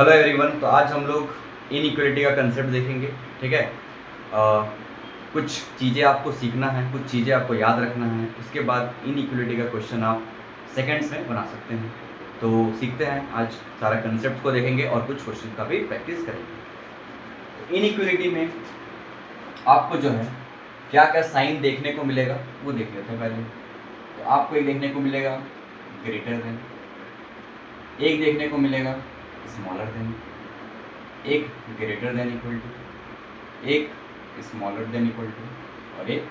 Hello everyone. तो आज हम लोग इनइक्वालिटी का कंसेप्ट देखेंगे। ठीक है। कुछ चीज़ें आपको सीखना है, कुछ चीज़ें आपको याद रखना है। उसके बाद इनइक्वालिटी का क्वेश्चन आप सेकंड्स में बना सकते हैं। तो सीखते हैं, आज सारा कंसेप्ट को देखेंगे और कुछ क्वेश्चन का भी प्रैक्टिस करेंगे। इनइक्वालिटी में आपको जो है क्या क्या साइन देखने को मिलेगा वो देख लेते हैं पहले। तो आपको एक देखने को मिलेगा ग्रेटर देन, एक देखने को मिलेगा स्मॉलर देन, एक ग्रेटर देन इक्वल टू, एक स्मॉलर देन इक्वल टू और एक।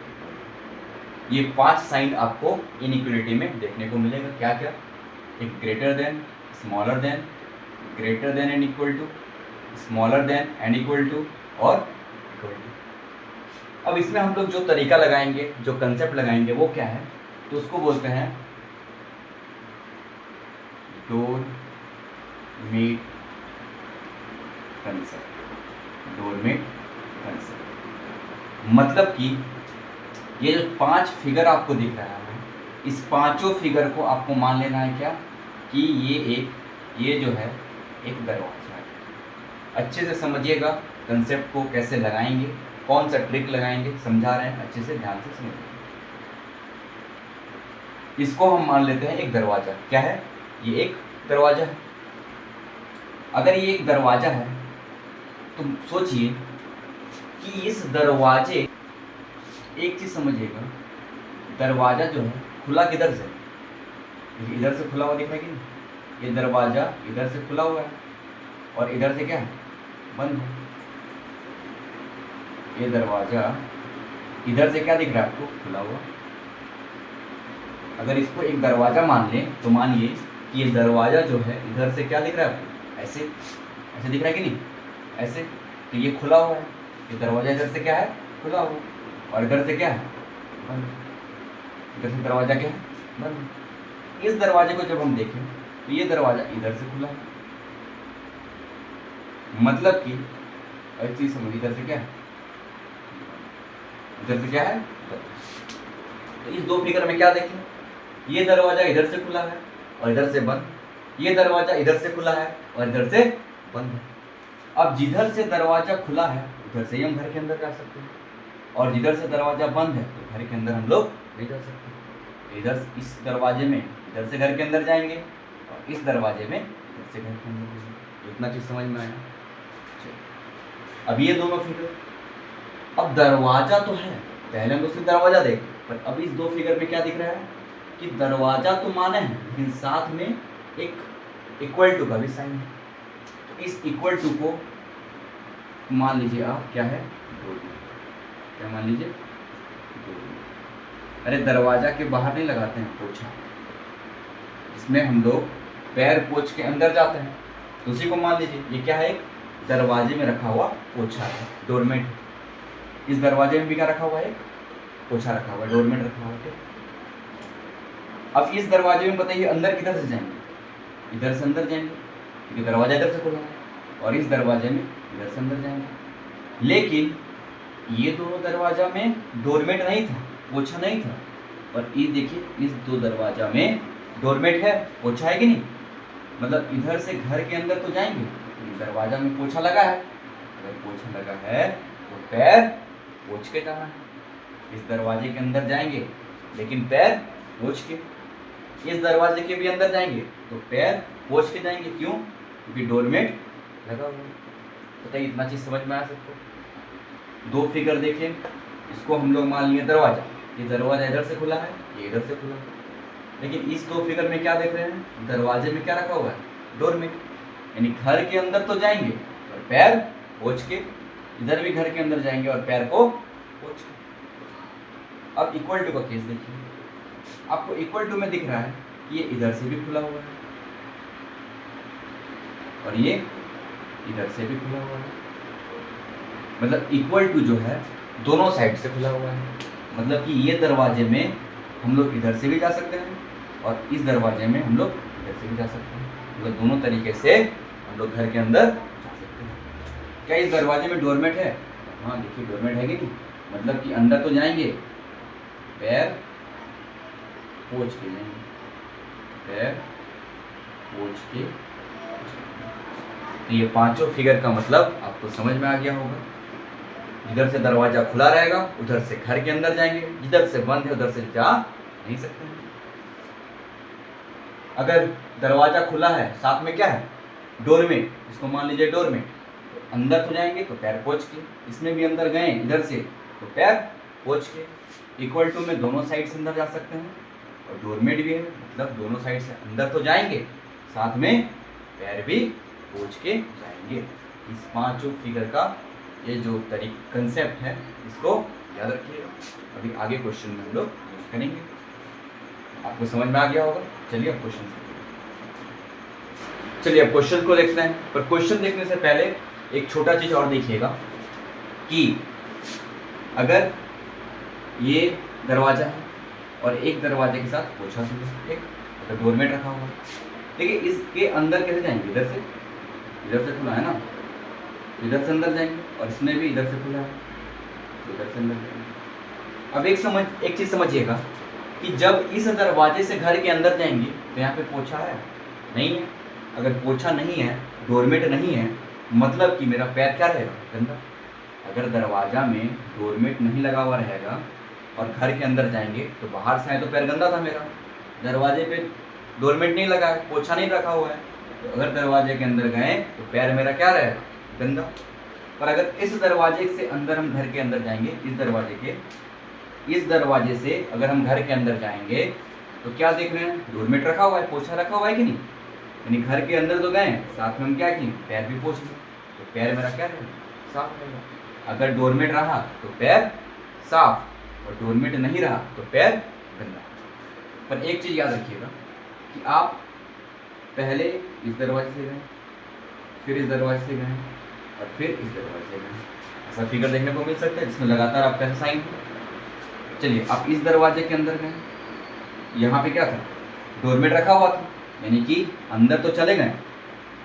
ये 5 साइन आपको इनइक्वालिटी में देखने को मिलेगा। क्या क्या? एक greater than, smaller than, greater than and equal to, smaller than and equal to और इक्वल टू। अब इसमें हम लोग जो तरीका लगाएंगे, जो कंसेप्ट लगाएंगे वो क्या है? तो उसको बोलते हैं डोरमेट कंसेप्ट। डोरमेट कंसेप्ट मतलब कि ये जो 5 फिगर आपको दिख रहा है, इस पांचों फिगर को आपको मान लेना है क्या कि ये जो है एक दरवाजा है। अच्छे से समझिएगा कंसेप्ट को, कैसे लगाएंगे, कौन सा ट्रिक लगाएंगे, समझा रहे हैं, अच्छे से ध्यान से समझिए। इसको हम मान लेते हैं एक दरवाजा। क्या है? ये एक दरवाजा है। अगर ये एक दरवाजा है तो सोचिए कि इस दरवाजे, एक चीज समझिएगा, दरवाजा जो है खुला किधर से? इधर से खुला हुआ दिख रहा है कि नहीं? ये दरवाजा इधर से खुला हुआ है और इधर से क्या है? बंद है। ये दरवाजा इधर से क्या दिख रहा है आपको? खुला हुआ। अगर इसको एक दरवाजा मान लें तो मानिए कि ये दरवाजा जो है इधर से क्या दिख रहा है आपको? ऐसे ऐसे दिख रहा है कि नहीं? ऐसे। तो ये खुला हुआ है। ये दरवाजा इधर से क्या है? खुला हुआ। और इधर से क्या है? बंद। इधर से दरवाजा क्या है? बंद। इस दरवाजे को जब हम देखें तो ये दरवाजा इधर से खुला है, मतलब कि एक चीज समझ, इधर से क्या है? इधर से क्या है? तो इस दो फिगर में क्या देखें? ये दरवाजा इधर से खुला है और इधर से बंद। ये दरवाजा इधर से खुला है और इधर से बंद है। अब जिधर से दरवाजा खुला है उधर से ही हम घर के अंदर जा सकते हैं, और जिधर से दरवाजा बंद है तो घर के अंदर हम लोग नहीं जा सकते। इधर इस दरवाजे में इधर से घर के अंदर जाएंगे और इस दरवाजे में इधर से घर के अंदर जाएंगे। इतना चीज समझ में आया? अब ये दोनों फिगर, अब दरवाजा तो है, पहले हम उसमें दरवाजा देख, पर अब इस दो फिगर में क्या दिख रहा है कि दरवाजा तो माने हैं लेकिन साथ में एक इक्वल टू का भी साइन है। तो इस इक्वल टू को मान लीजिए आप क्या है? क्या मान लीजिए? अरे दरवाजा के बाहर नहीं लगाते हैं पोछा, इसमें हम लोग पैर पोछ के अंदर जाते हैं, तो उसी को मान लीजिए ये क्या है? एक दरवाजे में रखा हुआ पोछा है, डोरमेट। इस दरवाजे में भी क्या रखा हुआ है? एक पोछा रखा हुआ है, डोरमेट रखा हुआ है। अब इस दरवाजे में बताइए अंदर किधर से जाएंगे? इधर से अंदर जाएंगे क्योंकि दरवाजा इधर से खुला है, और इस दरवाजे में इधर से अंदर जाएंगे। लेकिन ये दोनों दरवाजा में डोरमेट नहीं था, पोछा नहीं था, और ये देखिए इस दो दरवाजा में डोरमेट है, पोछा है कि नहीं? मतलब इधर से घर के अंदर तो जाएंगे, दरवाजा में पोछा लगा है। अगर पोछा लगा है तो पैर पोछ के जाना है। इस दरवाजे के अंदर जाएंगे लेकिन पैर पोछ के, इस दरवाजे के भी अंदर जाएंगे तो पैर पोछ के जाएंगे। क्यों? क्योंकि डोरमेट लगा हुआ है। बताइए इतना चीज समझ में आ सकता है? दो फिगर देखें, इसको हम लोग मान लिए दरवाजा, ये दरवाजा इधर से खुला है, ये इधर से खुला है। लेकिन इस दो फिगर में क्या देख रहे हैं? दरवाजे में क्या रखा हुआ है? डोरमेट। यानी घर के अंदर तो जाएंगे और पैर पोछ के, इधर भी घर के अंदर जाएंगे और पैर को पोछ के। अब इक्वल टू का केस देखिए, आपको इक्वल टू में दिख रहा है कि ये इधर से भी खुला हुआ है और ये इधर से भी खुला हुआ है। मतलब इक्वल टू जो है दोनों साइड से खुला हुआ है, मतलब कि ये दरवाजे में हम लोग इधर से भी जा सकते हैं और इस दरवाजे में हम लोग इधर से भी जा सकते हैं। मतलब दोनों तरीके से हम लोग घर के अंदर जा सकते हैं। क्या इस दरवाजे में डोरमेट है? हाँ देखिए डोरमेट है कि नहीं? मतलब कि अंदर तो जाएंगे, पैर पोछ के जाएंगे, पैर पोछ के। तो ये पांचों फिगर का मतलब आपको समझ में आ गया होगा। इधर से दरवाजा खुला रहेगा, उधर से घर के अंदर जाएंगे, जिधर से बंद है उधर से जा नहीं सकते हैं। अगर दरवाजा खुला है, साथ में क्या है, डोरमेट, इसको मान लीजिए डोरमेट, तो अंदर तो जाएंगे तो पैर पोंछ के, इसमें भी अंदर गए इधर से तो पैर पोंछ के, इक्वल टू में दोनों साइड से अंदर जा सकते हैं। और डोरमेट भी है, मतलब दोनों साइड से अंदर तो जाएंगे, साथ में पैर भी पोंछ के जाएंगे। इस पांचों फिगर का ये जो कंसेप्ट है इसको याद रखिएगा। अभी आगे क्वेश्चन में हम लोग यूज करेंगे। आपको समझ में आ गया होगा। चलिए अब क्वेश्चन अब क्वेश्चन को देखते हैं। पर क्वेश्चन देखने से पहले एक छोटा चीज और देखिएगा कि अगर ये दरवाजा है और एक दरवाजे के साथ पोछा भी है, ठीक, अगर डोरमेट रखा हुआ है, देखिए इसके अंदर कैसे जाएंगे, इधर से खुला है ना, इधर से अंदर जाएंगे, और इसमें भी इधर से खुला है, इधर से अंदर जाएंगे। अब एक चीज समझिएगा कि जब इस दरवाजे से घर के अंदर जाएंगे तो यहाँ पे पोछा है नहीं है। अगर पोछा नहीं है, डोरमेट नहीं है, मतलब कि मेरा पैर क्या रहेगा, गंदा। अगर दरवाजा में डोरमेट नहीं लगा हुआ रहेगा और घर के अंदर जाएंगे तो बाहर से आए तो पैर गंदा था मेरा। दरवाजे पे डोरमेट नहीं लगा है, पोछा नहीं रखा हुआ है, तो अगर दरवाजे के अंदर गए तो पैर मेरा क्या रहेगा, गंदा। पर अगर इस दरवाजे से अंदर हम घर के अंदर जाएंगे, इस दरवाजे से अगर हम घर के अंदर जाएंगे तो क्या देख रहे हैं, डोरमेट रखा हुआ है, पोछा रखा हुआ है कि नहीं, यानी घर के अंदर तो गए, साथ में हम क्या किए, पैर भी पोछ लिए, तो पैर मेरा क्या रहेगा, साफ रहेगा। अगर डोरमेट रहा तो पैर साफ, और डोरमेट नहीं रहा तो पैर गंदा। पर एक चीज याद रखिएगा कि आप पहले इस दरवाजे से गए, फिर इस दरवाजे से गए, और फिर इस दरवाजे से गए। ऐसा फिगर देखने को मिल सकता है जिसमें लगातार आपका ऐसा साइन हो। चलिए आप इस दरवाजे के अंदर गए, यहाँ पे क्या था, डोरमेट रखा हुआ था, यानी कि अंदर तो चले गए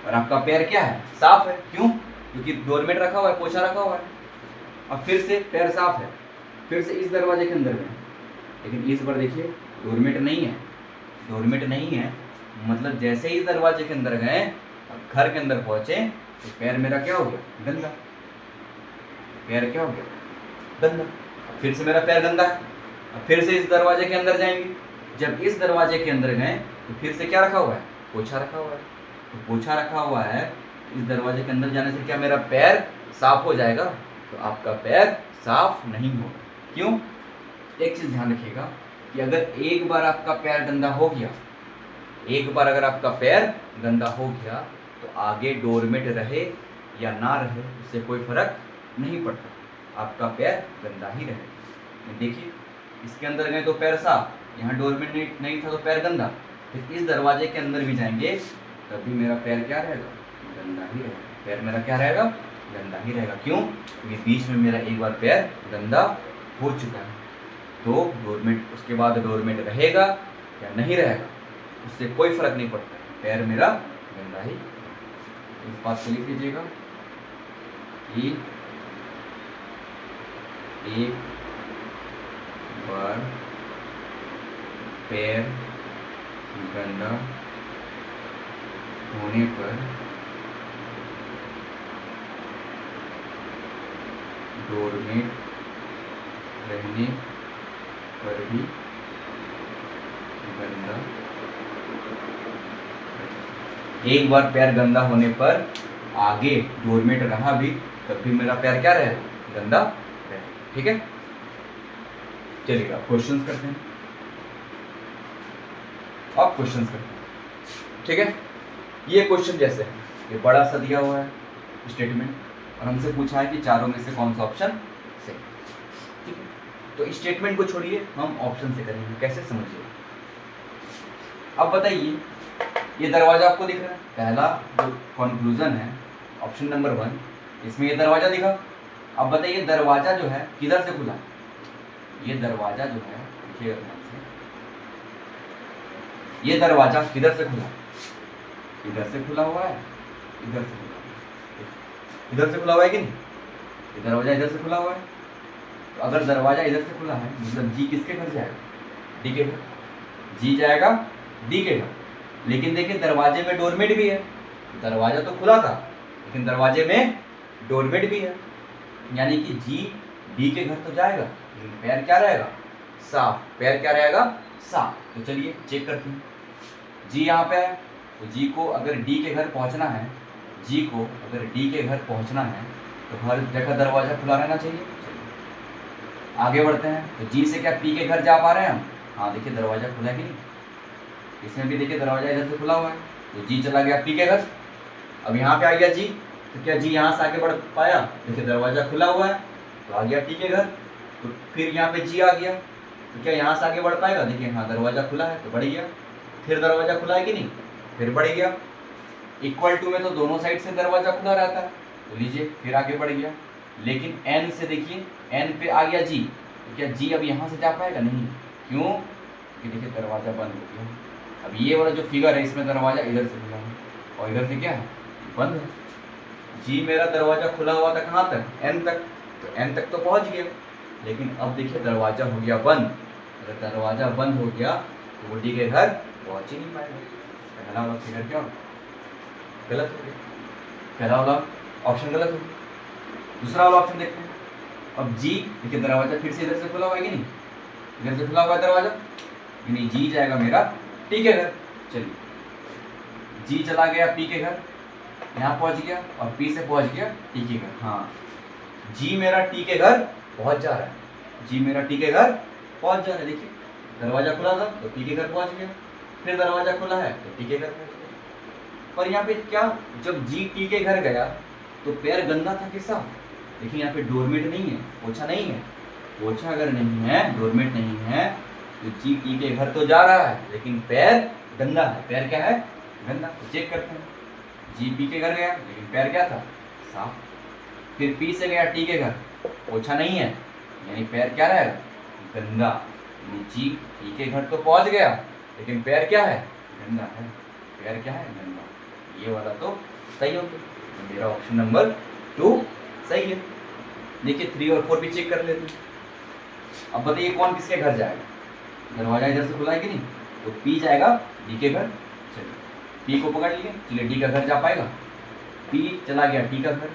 और आपका पैर क्या है, साफ है। क्यों, क्योंकि डोरमेट रखा हुआ है, पोछा रखा हुआ है। अब फिर से पैर साफ है, फिर से इस दरवाजे के अंदर गए, लेकिन इस बार देखिए डोरमेट नहीं है, मतलब जैसे ही इस दरवाजे के अंदर गए, अब घर के अंदर पहुंचे तो पैर मेरा क्या हो गया, गंदा। पैर क्या हो गया, गंदा। फिर से मेरा पैर गंदा है, अब फिर से इस दरवाजे के अंदर जाएंगे। जब इस दरवाजे के अंदर गए तो फिर से क्या रखा हुआ है, पोछा रखा हुआ है। तो पोछा रखा हुआ है, इस दरवाजे के अंदर जाने से क्या मेरा पैर साफ हो जाएगा, तो आपका पैर साफ नहीं होगा। क्यों, एक चीज ध्यान रखिएगा कि अगर एक बार आपका पैर गंदा हो गया, तो आगे डोरमेट रहे या ना रहे उससे कोई फर्क नहीं पड़ता, आपका पैर गंदा ही रहेगा। देखिए इसके अंदर गए तो पैर साफ, यहाँ डोरमेट नहीं था तो पैर गंदा, फिर इस दरवाजे के अंदर भी जाएंगे तभी मेरा पैर क्या रहेगा, गंदा ही रहेगा। पैर मेरा क्या रहेगा, गंदा ही रहेगा। क्यों, क्योंकि बीच में मेरा एक बार पैर गंदा हो चुका है। तो डोरमेट, उसके बाद डोरमेट रहेगा या नहीं रहेगा उससे कोई फर्क नहीं पड़ता, पैर मेरा गंदा ही। इस बात को लिख लीजिएगा कि एक बार पैर गंदा होने पर डोरमेट रहने पर भी गंदा, एक बार पैर गंदा होने पर आगे डोरमेट रहा भी तब भी मेरा पैर क्या रहे, गंदा रहे। ठीक है, चलिए अब क्वेश्चंस करते हैं। ठीक है, ये क्वेश्चन जैसे है, ये बड़ा सा दिया हुआ है स्टेटमेंट और हमसे पूछा है कि चारों में से कौन सा ऑप्शन सही। ठीक है, तो स्टेटमेंट को छोड़िए, हम ऑप्शन से करेंगे। कैसे, समझिए। अब बताइए, ये दरवाजा आपको दिख रहा है, पहला जो कंक्लूजन है ऑप्शन नंबर 1, इसमें ये दरवाजा दिखा। अब बताइए दरवाजा जो है किधर से खुला, ये दरवाजा जो है, देखिएगा ध्यान से, ये दरवाजा किधर से खुला, इधर से खुला हुआ है, इधर से खुला हुआ है कि नहीं, ये दरवाजा इधर से खुला हुआ है। तो अगर दरवाजा इधर से खुला है मतलब जी किसके घर जाएगा, डी के घर, जी जाएगा डी के घर। लेकिन देखिए दरवाजे में डोरमेट भी है, दरवाजा तो खुला था लेकिन दरवाजे में डोरमेट भी है, यानी कि जी डी के घर तो जाएगा, लेकिन पैर क्या रहेगा? साफ। पैर क्या रहेगा? साफ। तो चलिए चेक करते हैं। जी यहाँ पे है, तो जी को अगर डी के घर पहुंचना है, जी को अगर डी के घर पहुंचना है तो हर जगह दरवाजा खुला रहना चाहिए। आगे बढ़ते हैं, तो जी से क्या पी के घर जा पा रहे हैं हम? हाँ देखिए दरवाजा खुला है कि नहीं, इसमें भी देखिए दरवाजा इधर से खुला हुआ है, तो जी चला गया पी के घर। अब यहाँ पे आ गया जी, तो क्या जी यहाँ से आगे बढ़ पाया? देखिए दरवाजा खुला हुआ है, तो आ गया पी के घर। तो फिर यहाँ पे जी आ गया, तो क्या यहाँ से आगे बढ़ पाएगा? देखिए हाँ दरवाजा खुला है तो बढ़ गया। फिर दरवाजा खुला है कि नहीं, फिर बढ़ गया। इक्वल टू में तो दोनों साइड से दरवाजा खुला रहता है, तो लीजिए फिर आगे बढ़ गया। लेकिन एन से देखिए, एन पे आ गया जी, तो क्या जी अब यहाँ से जा पाएगा? नहीं। क्यों? क्योंकि देखिए दरवाजा बंद हो गया। अब ये वाला जो फिगर है इसमें दरवाजा इधर से खुला है और इधर से क्या है? बंद है। जी मेरा दरवाजा खुला हुआ था कहाँ तक? एन तक, तो एन तक तो पहुँच गया, लेकिन अब देखिए दरवाजा हो गया बंद। अगर दरवाजा बंद हो गया तो वो डी के घर पहुँच ही नहीं पाएगा। पहला वाला फिगर क्या हो? गलत हो गया, पहला वाला ऑप्शन गलत हो गया। दूसरा वाला ऑप्शन देखते हैं। अब जी देखिए दरवाजा फिर से इधर से खुला हुआ है कि नहीं? इधर से खुला हुआ है दरवाजा, यानी जी जाएगा मेरा पी के घर। चलिए जी चला गया पी के घर, यहाँ पहुंच गया, और पी से पहुंच गया टी के घर। हाँ जी मेरा टी के घर पहुंच जा रहा है, जी मेरा टी के घर पहुंच जा रहा है। देखिए दरवाजा खुला था तो टी के घर पहुंच गया, फिर दरवाजा खुला है तो टी के घर पहुंच गया। पर यहाँ पे क्या, जब जी टी के घर गया तो पैर गंदा था कि साफ? देखिए यहाँ पे डोरमेट नहीं है, पोछा नहीं है। पोछा अगर नहीं है, डोरमेट नहीं है, तो जी टी के घर तो जा रहा है लेकिन पैर गंदा है। पैर क्या है? गंदा। तो चेक करते हैं। जी पी के घर गया लेकिन पैर क्या था? साफ। फिर पी से गया टी के घर, पोछा नहीं है, यानी पैर क्या रहेगा? गंदा। जी टी के घर तो पहुंच गया लेकिन पैर क्या है? गंदा है। पैर क्या है? गंदा। ये वाला तो सही हो गया, तो मेरा ऑप्शन नंबर 2 सही है। देखिए 3 और 4 भी चेक कर लेते हैं। अब बताइए कौन किसके घर जाएगा? दरवाजा इधर से खुला है कि नहीं, तो पी जाएगा डी के घर। चलिए पी को पकड़ लिए, चलिए डी का घर जा पाएगा। पी चला गया टी का घर,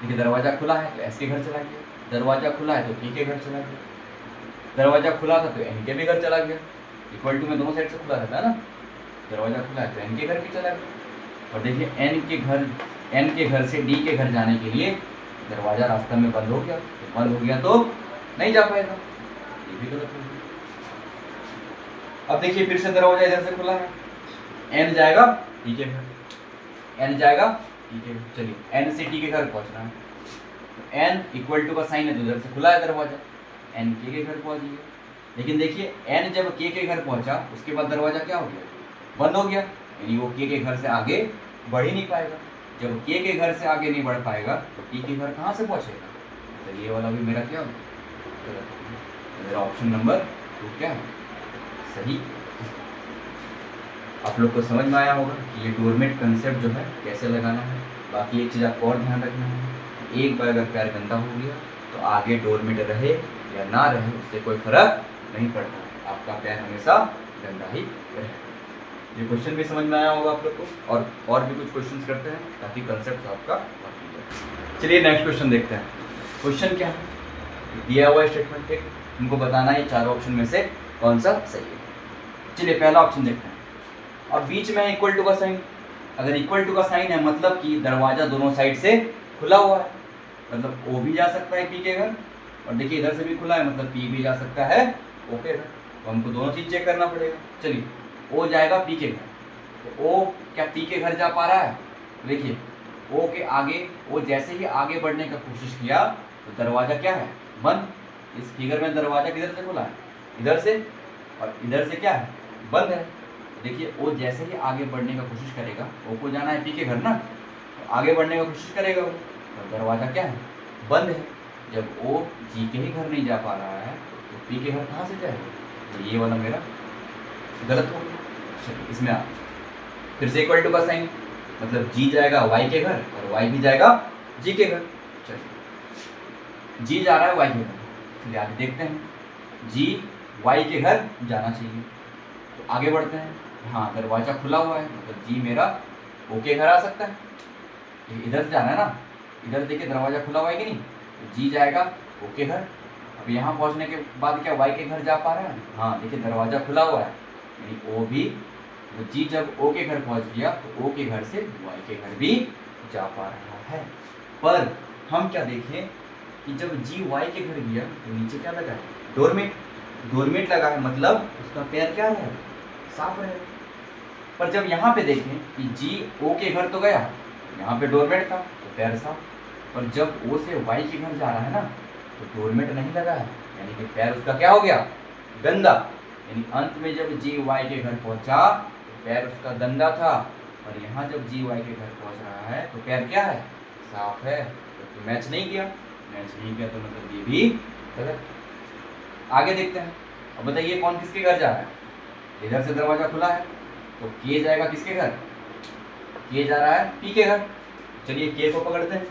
देखिए दरवाजा खुला है तो एस के घर चला गया, दरवाजा खुला है तो पी के घर चला गया, दरवाजा खुला था तो एन के भी घर चला गया। इक्वल टू में दोनों साइड से खुला रहता है ना, दरवाजा खुला है तो एन के घर भी चला गया। और देखिए एन के घर से डी के घर जाने के लिए दरवाजा रास्ता में बंद हो गया, तो बंद हो गया तो नहीं जा पाएगा, ये भी गलत हो गया। अब देखिए फिर से दरवाजा इधर से खुला है, एन जाएगा टी के घर, एन जाएगा टी के घर। चलिए एन से टी के घर पहुंचना है, तो एन इक्वल टू का साइन है तो इधर से खुला है दरवाजा, एन के घर पहुंच गया। लेकिन देखिए एन जब के घर पहुंचा उसके बाद दरवाजा क्या हो गया? बंद हो गया, यानी वो के घर से आगे बढ़ ही नहीं पाएगा। जब के घर से आगे नहीं बढ़ पाएगा तो टी के घर कहाँ से पहुंचेगा? तो ये वाला भी मेरा क्या हो गया? मेरा ऑप्शन नंबर 2 क्या है? सही। आप लोग को समझ में आया होगा कि ये डोरमेट कंसेप्ट जो है कैसे लगाना है। बाकी एक चीज़ आपको और ध्यान रखना है, एक बार अगर पैर गंदा हो गया तो आगे डोरमेट रहे या ना रहे उससे कोई फर्क नहीं पड़ता, आपका पैर हमेशा गंदा ही रहे। ये क्वेश्चन भी समझ में आया होगा आप लोग को, और भी कुछ क्वेश्चंस करते हैं ताकि कंसेप्ट आपका क्लियर है। चलिए नेक्स्ट क्वेश्चन देखते हैं। क्वेश्चन क्या है? दिया हुआ स्टेटमेंट है, उनको बताना है चारों ऑप्शन में से कौन सा सही है। चलिए पहला ऑप्शन देखते हैं। और बीच में इक्वल टू का साइन, अगर इक्वल टू का साइन है मतलब कि दरवाजा दोनों साइड से खुला हुआ है, मतलब ओ भी जा सकता है पी के घर, और देखिए इधर से भी खुला है मतलब पी भी जा सकता है ओ के घर, तो हमको दोनों चीज़ चेक करना पड़ेगा। चलिए ओ जाएगा पी के घर, तो ओ क्या पी के घर जा पा रहा है? देखिए ओ के आगे, ओ जैसे ही आगे बढ़ने का कोशिश किया तो दरवाजा क्या है? बंद। इस फिगर में दरवाजा किधर से खुला है? इधर से, और इधर से क्या है? बंद है। देखिए ओ जैसे ही आगे बढ़ने का कोशिश करेगा, ओ को जाना है पी के घर ना, तो आगे बढ़ने का कोशिश करेगा वो, तो दरवाजा क्या है? बंद है। जब ओ जी के ही घर नहीं जा पा रहा है तो पी के घर कहाँ से जाएगा? तो ये वाला मेरा गलत हो गया। चलिए इसमें आप फिर से इक्वल टू का साइन, मतलब जी जाएगा वाई के घर और वाई भी जाएगा जी के घर। चलिए जी जा रहा है वाई के घर, चलिए आगे देखते हैं। जी वाई के घर जाना चाहिए, तो आगे बढ़ते हैं। हाँ दरवाजा खुला हुआ है मतलब जी मेरा ओ के घर आ सकता है, इधर से जाना है ना, इधर देखिए दरवाजा खुला हुआ है कि नहीं, तो जी जाएगा ओ के घर। अब यहाँ पहुँचने के बाद क्या वाई के घर जा पा रहा है? हाँ देखिए दरवाजा खुला हुआ है, यानी ओ भी, तो जी जब ओ के घर पहुँच गया तो ओ के घर से वाई के घर भी जा पा रहा है। पर हम क्या देखें कि जब जी वाई के घर गया तो नीचे क्या लगा है? डोरमेट। डोरमेट लगा है, मतलब उसका पैर क्या है? साफ है। पर जब यहाँ पे देखें कि जी ओ के घर तो गया, यहाँ पे डोरमेट था तो पैर साफ। पर जब ओ से वाई के घर जा रहा है ना, तो डोरमेट नहीं लगा है, यानी कि पैर उसका क्या हो गया? गंदा। यानी अंत में जब जी वाई के घर पहुंचा तो पैर उसका गंदा था, और यहाँ जब जी वाई के घर पहुंच रहा है तो पैर क्या है? साफ है। तो मैच नहीं किया, मैच नहीं किया तो मतलब ये भी गलत। आगे देखते हैं। अब बताइए कौन किसके घर जा रहा है? इधर से दरवाजा खुला है तो के जाएगा किसके घर? के जा रहा है पी के घर। चलिए के को पकड़ते हैं।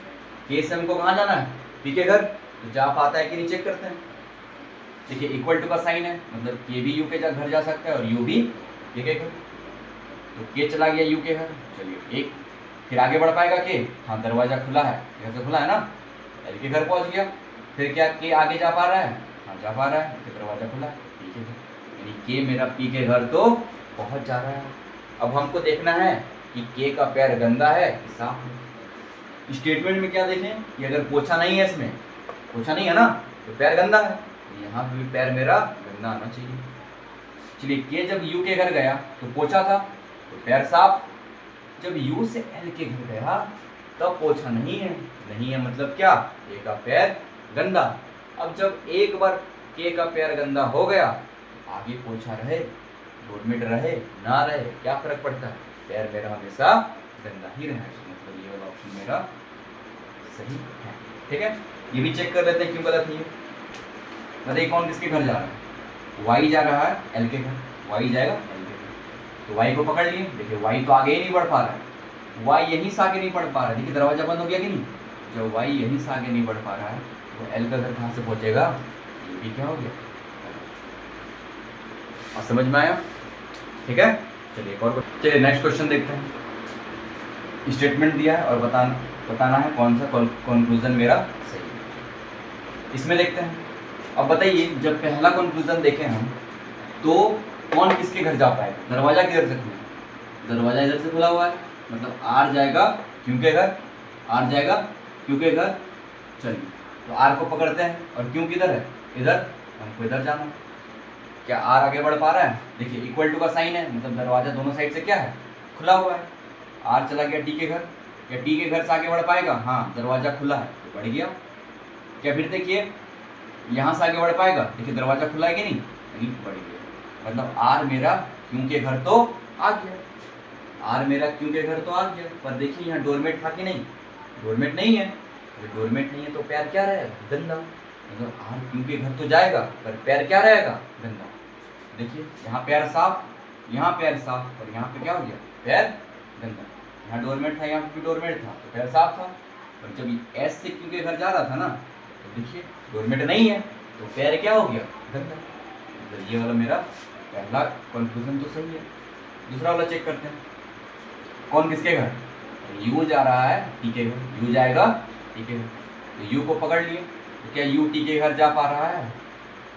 के से हमको कहाँ जाना है? पी के घर। तो जा पाता है कि नहीं चेक करते हैं। देखिए इक्वल टू का साइन है, मतलब के भी यू के घर जा सकता है और यू भी के घर। तो के चला गया यू के घर, चलिए एक। फिर आगे बढ़ पाएगा के? हाँ दरवाजा खुला है, घर से खुला है ना, एल के घर पहुंच गया। फिर क्या के आगे जा पा रहा है? हाँ जा पा रहा है, तो दरवाजा खुला है, पी के घर। यानी के मेरा पी के घर तो पहुंच जा रहा है। अब हमको देखना है कि के का पैर गंदा है कि साफ है। स्टेटमेंट में क्या देखें कि अगर पोछा नहीं है, इसमें पोछा नहीं है ना, तो पैर गंदा है, यहाँ पे भी पैर मेरा गंदा आना चाहिए। चलिए के जब यू के घर गया तो पोछा था तो पैर साफ। जब यू से एल के घर गया तब पोछा नहीं है, नहीं है मतलब क्या? के का पैर गंदा। अब जब एक बार के का पैर गंदा हो गया, आगे पोछा रहे, डोरमेट रहे ना रहे, क्या फर्क पड़ता है? पैर मेरा हमेशा गंदा ही रहे, मतलब ये वाला ऑप्शन मेरा सही है। ठीक है, ये भी चेक कर लेते हैं क्यों गलत है ये। बताइए कौन किसके घर जा रहा है? वाई जा रहा है एल के घर, वाई जाएगा एल के घर। तो वाई को पकड़ लिए, देखिए वाई तो आगे ही नहीं बढ़ पा रहा है, वाई यहीं से आगे नहीं बढ़ पा रहा है। देखिए दरवाजा बंद हो गया कि नहीं? जब वाई यहीं से आगे नहीं बढ़ पा रहा है तो एल का घर कहाँ से पहुंचेगा? ये भी क्या हो गया? और समझ में आया? ठीक है, चलिए एक और, चलिए नेक्स्ट क्वेश्चन देखते हैं। स्टेटमेंट दिया है और बताना है कौन सा कंक्लूजन मेरा सही है। इसमें देखते हैं। अब बताइए जब पहला कंक्लूजन देखें हम तो कौन किसके घर जा पाएगा? दरवाजा किधर से खुला? दरवाजा इधर से खुला हुआ है, मतलब आर जाएगा क्यू के घर, आर जाएगा क्यू के घर। चलिए तो आर को पकड़ते हैं, और क्यू किधर है? इधर, हमको इधर जाना है। क्या आर आगे बढ़ पा रहा है? देखिए इक्वल टू का साइन है, मतलब दरवाजा दोनों साइड से क्या है? खुला हुआ है। आर चला गया टी के घर, क्या टी के घर से आगे बढ़ पाएगा? हाँ दरवाजा खुला है तो बढ़ गया। क्या फिर देखिए यहाँ से आगे बढ़ पाएगा? देखिए दरवाजा खुला है कि नहीं? बढ़ गया, मतलब आर मेरा क्यू के घर तो आ गया, आर मेरा क्यू के घर तो आ गया। पर देखिए यहाँ डोरमेट था कि नहीं? डोरमेट नहीं है, तो डोरमेट नहीं है तो पैर क्या रहेगा? गंदा। मतलब आर क्यू के घर तो जाएगा पर पैर क्या रहेगा? गंदा। देखिए यहाँ पैर साफ, यहाँ पैर साफ, और यहाँ पे क्या हो गया? पैर गंदा। यहाँ डोरमेट था, यहाँ पे भी डोरमेट था तो पैर साफ था। और जब एस से क्यू के घर जा रहा था ना, तो देखिए डोरमेट नहीं है तो पैर क्या हो गया? गंदा। मतलब ये वाला मेरा पहला कंक्लूजन तो सही है। दूसरा वाला चेक करते हैं। कौन किसके घर? यू जा रहा है टी के घर, यू जाएगा टी के घर। तो यू को पकड़ लिए, तो क्या यू टी के घर जा पा रहा है?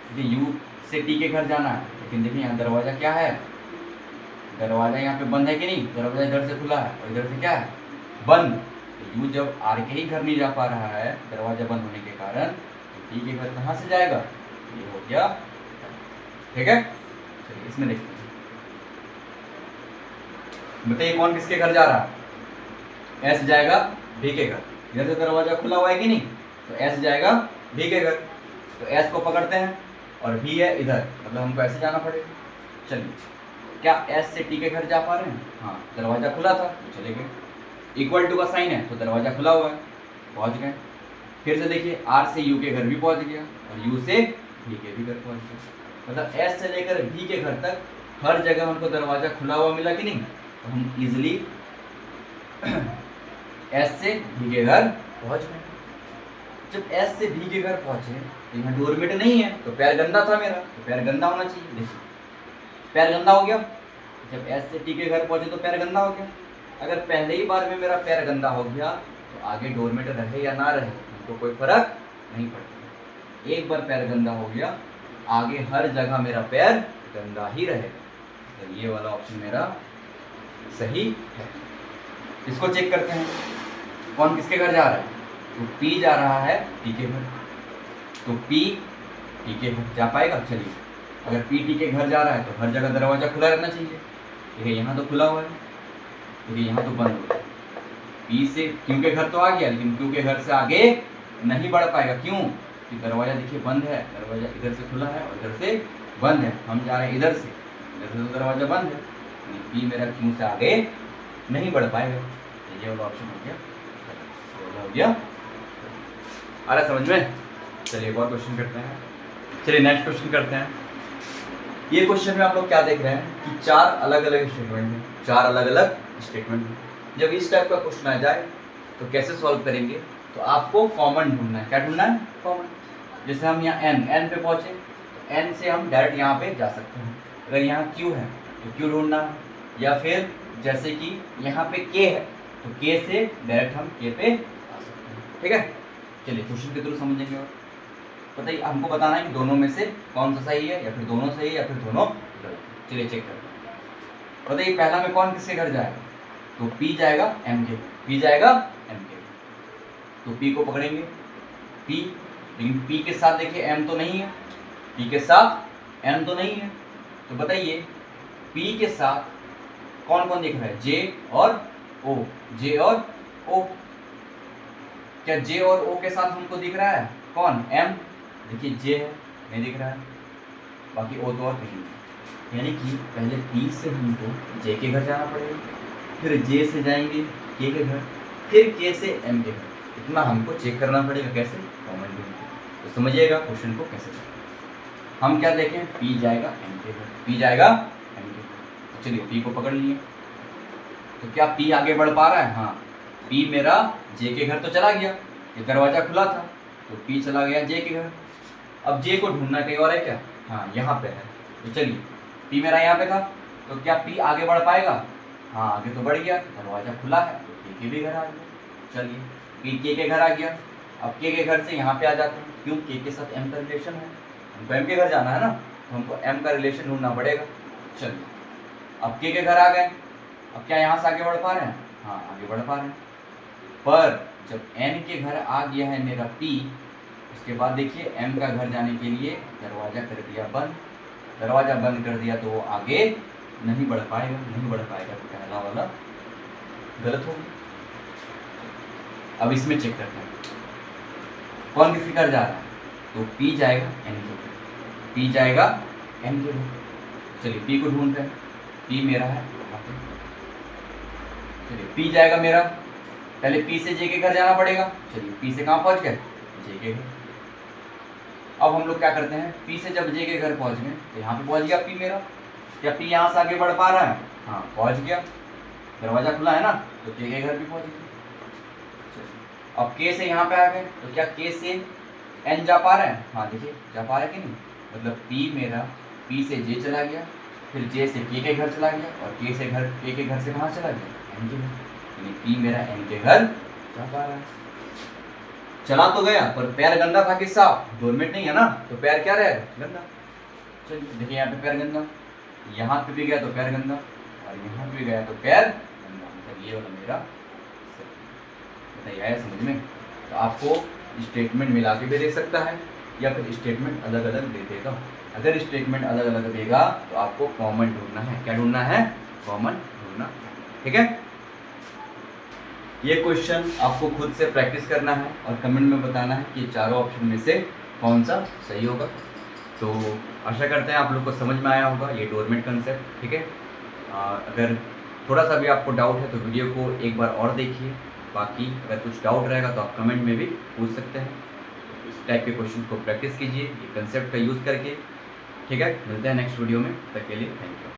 देखिए यू से टी के घर जाना है, लेकिन देखिए यहाँ दरवाजा क्या है? दरवाजा यहाँ पे बंद है कि नहीं? दरवाजा इधर से खुला है और इधर से क्या है? बंद। तो यू जब आर के ही घर नहीं जा पा रहा है दरवाजा बंद होने के कारण, तो टी के घर कहाँ से जाएगा? ये हो गया। ठीक है, चलिए इसमें देखते हैं। बताइए कौन किसके घर जा रहा है? एस जाएगा बी के घर, इधर से दरवाजा खुला हुआ है कि नहीं? तो एस जाएगा बी के घर। तो एस को पकड़ते हैं और बी है इधर, मतलब हमको ऐसे जाना पड़ेगा। चलिए क्या एस से टी के घर जा पा रहे हैं? हाँ दरवाजा खुला था तो चले गए। इक्वल टू का साइन है तो दरवाजा खुला हुआ है, पहुंच गए। फिर से देखिए आर से यू के घर भी पहुंच गया और यू से बी के भी घर पहुंच गया। मतलब एस से लेकर बी के घर तक हर जगह हमको दरवाजा खुला हुआ मिला कि नहीं? तो हम इजिली एस से बी के घर पहुंच गए। जब एस से बी के घर पहुंचे तो यहाँ डोरमेट नहीं है तो पैर गंदा था मेरा, तो पैर गंदा होना चाहिए। देखिए पैर गंदा हो गया। जब एस से टी के घर पहुंचे तो पैर गंदा हो गया। अगर पहले ही बार में मेरा पैर गंदा हो गया तो आगे डोरमेट रहे या ना रहे तो कोई फर्क नहीं पड़ता। एक बार पैर गंदा हो गया आगे हर जगह मेरा पैर गंदा ही रहेगा। तो ये वाला ऑप्शन मेरा सही है। इसको चेक करते हैं कौन किसके घर जा रहा है। तो पी जा रहा है टी के घर, तो पी टी के घर जा पाएगा। चलिए अगर पी टी के घर जा रहा है तो हर जगह दरवाजा खुला रहना चाहिए। ठीक है, यहाँ तो खुला हुआ है, ठीक है, यहाँ तो बंद हो गया। पी से क्यू के घर तो आ गया, लेकिन क्यू के घर से आगे नहीं बढ़ पाएगा। क्यों? कि दरवाजा देखिए बंद है, दरवाजा इधर से खुला है और इधर से बंद है। हम जा रहे हैं इधर से तो दरवाजा बंद है, पी मेरा क्यू से आगे नहीं बढ़ पाएगा। ये वाला ऑप्शन हो गया, हो गया। आ रहा समझ में? चलिए एक और क्वेश्चन करते हैं। चलिए नेक्स्ट क्वेश्चन करते हैं। ये क्वेश्चन में आप लोग क्या देख रहे हैं कि चार अलग अलग स्टेटमेंट हैं, चार अलग अलग स्टेटमेंट हैं। जब इस टाइप का क्वेश्चन आ जाए तो कैसे सॉल्व करेंगे? तो आपको कॉमन ढूंढना है। क्या ढूंढना है? कॉमन। जैसे हम यहाँ एन पे पहुंचे तो एन से हम डायरेक्ट यहाँ पे जा सकते हैं। अगर यहाँ क्यू है तो क्यू ढूंढना है, या फिर जैसे कि यहाँ पे के है तो के से डायरेक्ट हम के पे आ सकते हैं। ठीक है, चलिए क्वेश्चन के थ्रू समझेंगे। और बताइए, हमको बताना है कि दोनों में से कौन सा सही है, या फिर दोनों सही है, या फिर दोनों गलत। चलिए चेक करते हैं। बताइए पहला में कौन किसके घर जाएगा? तो पी जाएगा एम के, पी जाएगा एम के, तो पी को पकड़ेंगे पी, लेकिन पी के साथ देखिए एम तो नहीं है, पी के साथ एम तो नहीं है। तो बताइए पी के साथ कौन कौन दिख रहा है? जे और ओ, जे और ओ। क्या जे और ओ के साथ हमको दिख रहा है कौन? एम। देखिए जे है, नहीं दिख रहा है, बाकी ओ तो और कहीं नहीं। यानी कि पहले पी से हमको जे के घर जाना पड़ेगा, फिर जे से जाएंगे के घर, फिर के से एम के घर। इतना हमको चेक करना पड़ेगा। कैसे? कॉमन ढूंढ के। तो समझिएगा क्वेश्चन को कैसे करें। हम क्या देखें? पी जाएगा एम के घर, पी जाएगा एम के घर। तो चलिए पी को पकड़ लिए। तो क्या पी आगे बढ़ पा रहा है? हाँ, पी मेरा जे के घर तो चला गया, ये दरवाजा खुला था तो पी चला गया जे के घर। अब जे को ढूंढना कहीं और है क्या? हाँ, यहाँ पे है। तो चलिए पी मेरा यहाँ पे था, तो क्या पी आगे बढ़ पाएगा? हाँ, आगे तो बढ़ गया, दरवाजा खुला है तो के भी घर आ गया। चलिए पी के घर आ गया। अब के घर से यहाँ पे आ जाते हैं, क्यों? के साथ एम का रिलेशन है, हमको एम के घर जाना है ना, तो हमको एम का रिलेशन ढूंढना पड़ेगा। चलिए अब के घर आ गए। अब क्या यहाँ से आगे बढ़ पा रहे हैं? हाँ, आगे बढ़ पा रहे हैं। पर जब एन के घर आ गया है मेरा पी, उसके बाद देखिए एम का घर जाने के लिए दरवाजा कर दिया बंद, दरवाजा बंद कर दिया तो वो आगे नहीं बढ़ पाएगा, नहीं बढ़ पाएगा। तो पहला वाला गलत हो गया। अब इसमें चेक करते हैं कौन किसके घर जा रहा है। तो पी जाएगा एन के घर, पी जाएगा एन के घर। चलिए पी को ढूंढते हैं, पी मेरा है यहाँ पे। चलिए पी जाएगा मेरा, पहले पी से जे के घर जाना पड़ेगा। चलिए पी से कहाँ पहुँच गए? जे के घर। अब हम लोग क्या करते हैं? पी से जब जे के घर पहुँच गए तो यहाँ पे पहुँच गया पी मेरा। क्या पी यहाँ से आगे बढ़ पा रहा है? हाँ, पहुँच गया, दरवाजा खुला है ना, तो के घर भी पहुँच गया। अब के से यहाँ पे आ गए तो क्या के से एन जा पा रहे हैं? हाँ, देखिए जा पा रहे कि नहीं। मतलब पी मेरा पी से जे चला गया, फिर जे से के घर चला गया, और के घर से कहाँ चला गया? एन के घर। यानी पी मेरा एन के घर जा पा रहा है। चला तो गया पर पैर गंदा था कि साफ? डोरमेट नहीं है ना, तो पैर क्या रहेगा? गंदा। चलिए देखिए यहाँ पे पैर गंदा, यहाँ पे भी गया तो पैर गंदा, और यहाँ पे भी गया तो पैर गंदा। मतलब ये वाला मेरा बताइए आया समझ में? तो आपको स्टेटमेंट मिला के भी दे सकता है, या फिर स्टेटमेंट अलग अलग दे देगा। अगर स्टेटमेंट अलग अलग देगा तो आपको कॉमन ढूंढना है। क्या ढूंढना है? कॉमन ढूंढना। ठीक है, ये क्वेश्चन आपको खुद से प्रैक्टिस करना है और कमेंट में बताना है कि चारों ऑप्शन में से कौन सा सही होगा। तो आशा करते हैं आप लोग को समझ में आया होगा ये डोरमेट कंसेप्ट। ठीक है, अगर थोड़ा सा भी आपको डाउट है तो वीडियो को एक बार और देखिए। बाकी अगर कुछ डाउट रहेगा तो आप कमेंट में भी पूछ सकते हैं। इस टाइप के क्वेश्चन को प्रैक्टिस कीजिए ये कंसेप्ट का यूज़ करके। ठीक है, मिलते हैं नेक्स्ट वीडियो में, तब तक के लिए थैंक यू।